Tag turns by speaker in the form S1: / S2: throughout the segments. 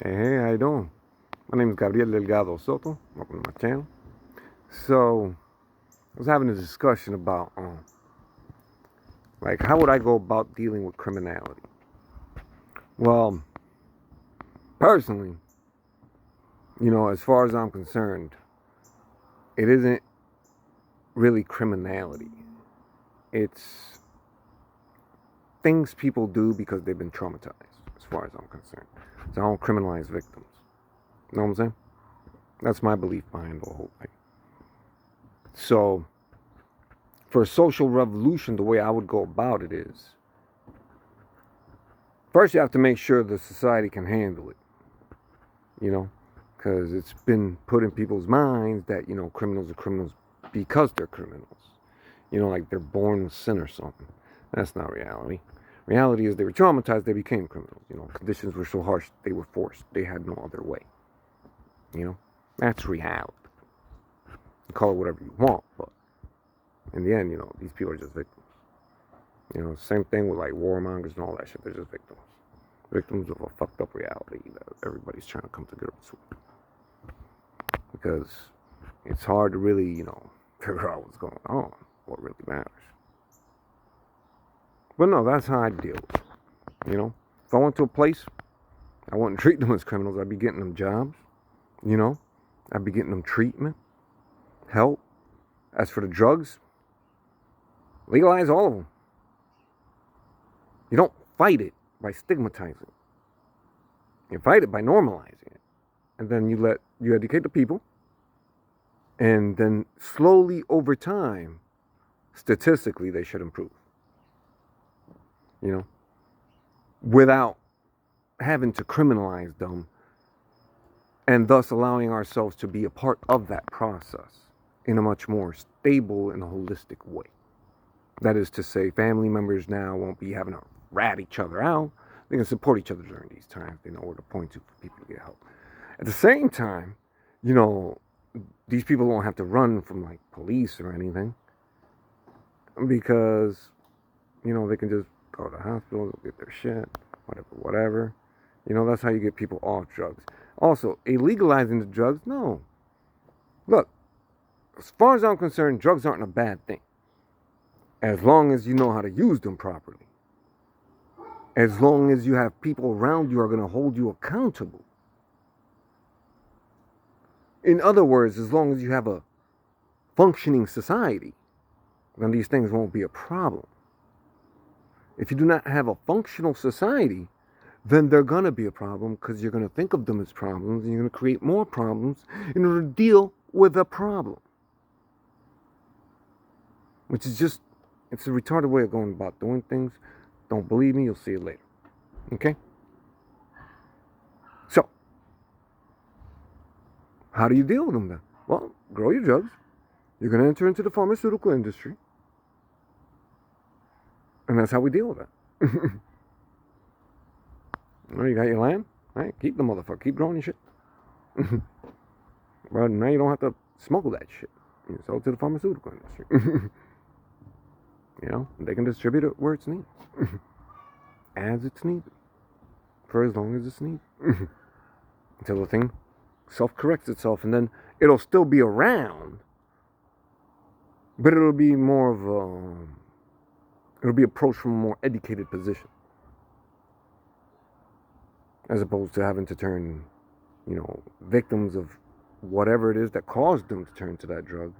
S1: Hey, how you doing? My name is Gabriel Delgado Soto. Welcome to my channel. So, I was having a discussion about, how would I go about dealing with criminality? Well, personally, as far as I'm concerned, it isn't really criminality. It's things people do because they've been traumatized, as far as I'm concerned. So I don't criminalize victims. You know what I'm saying? That's my belief behind the whole thing. So, for a social revolution, the way I would go about it is first you have to make sure the society can handle it, you know, because it's been put in people's minds that, criminals are criminals because they're criminals. Like they're born with sin or something. That's not reality. Reality is they were traumatized, they became criminals. Conditions were so harsh, they were forced. They had no other way. That's reality. You call it whatever you want, but in the end, these people are just victims. Same thing with like warmongers and all that shit. They're just victims. Victims of a fucked up reality that everybody's trying to come to grips with. Because it's hard to really, figure out what's going on, what really matters. But no, that's how I deal with it. If I went to a place, I wouldn't treat them as criminals. I'd be getting them jobs, I'd be getting them treatment, help. As for the drugs, legalize all of them. You don't fight it by stigmatizing it. You fight it by normalizing it. And then you educate the people. And then slowly over time, statistically, they should improve. Without having to criminalize them and thus allowing ourselves to be a part of that process in a much more stable and holistic way. That is to say, family members now won't be having to rat each other out. They can support each other during these times. They know where to point to for people to get help. At the same time, these people won't have to run from like police or anything because, they can just go to the hospital, get their shit, whatever. That's how you get people off drugs. Also, illegalizing the drugs, no. Look, as far as I'm concerned, drugs aren't a bad thing. As long as you know how to use them properly. As long as you have people around you who are going to hold you accountable. In other words, as long as you have a functioning society, then these things won't be a problem. If you do not have a functional society, then they're going to be a problem because you're going to think of them as problems and you're going to create more problems in order to deal with a problem. Which is just, it's a retarded way of going about doing things. Don't believe me, you'll see it later. Okay? So, how do you deal with them then? Well, grow your drugs. You're going to enter into the pharmaceutical industry. And that's how we deal with that. You got your land? All right, keep the motherfucker. Keep growing your shit. But now you don't have to smuggle that shit. You sell it to the pharmaceutical industry. They can distribute it where it's needed. As it's needed. For as long as it's needed. Until the thing self-corrects itself, and then it'll still be around, but it'll be more of a... It'll be approached from a more educated position. As opposed to having to turn, victims of whatever it is that caused them to turn to that drug,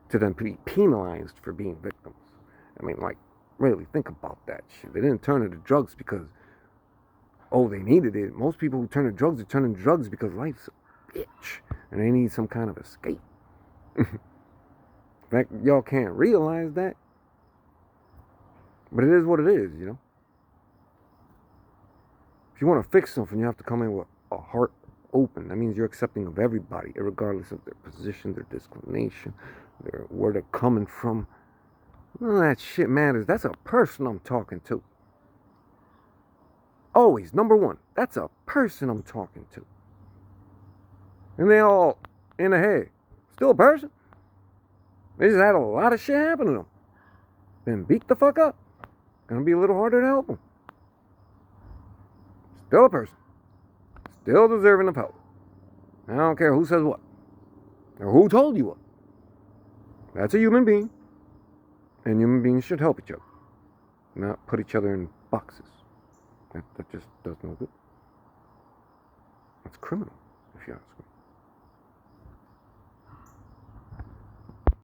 S1: to then be penalized for being victims. I mean, really think about that shit. They didn't turn to the drugs because, they needed it. Most people who turn to drugs are turning to drugs because life's a bitch and they need some kind of escape. In fact, y'all can't realize that. But it is what it is, If you want to fix something, you have to come in with a heart open. That means you're accepting of everybody, regardless of their position, their discrimination, where they're coming from. None of that shit matters. That's a person I'm talking to. Always, number one, that's a person I'm talking to. And they all in the head. Still a person. They just had a lot of shit happen to them. Then beat the fuck up. Gonna be a little harder to help them. Still a person. still deserving of help. I don't care who says what or who told you what. That's a human being, and human beings should help each other, not put each other in boxes. That just does no good. That's criminal, if you ask me.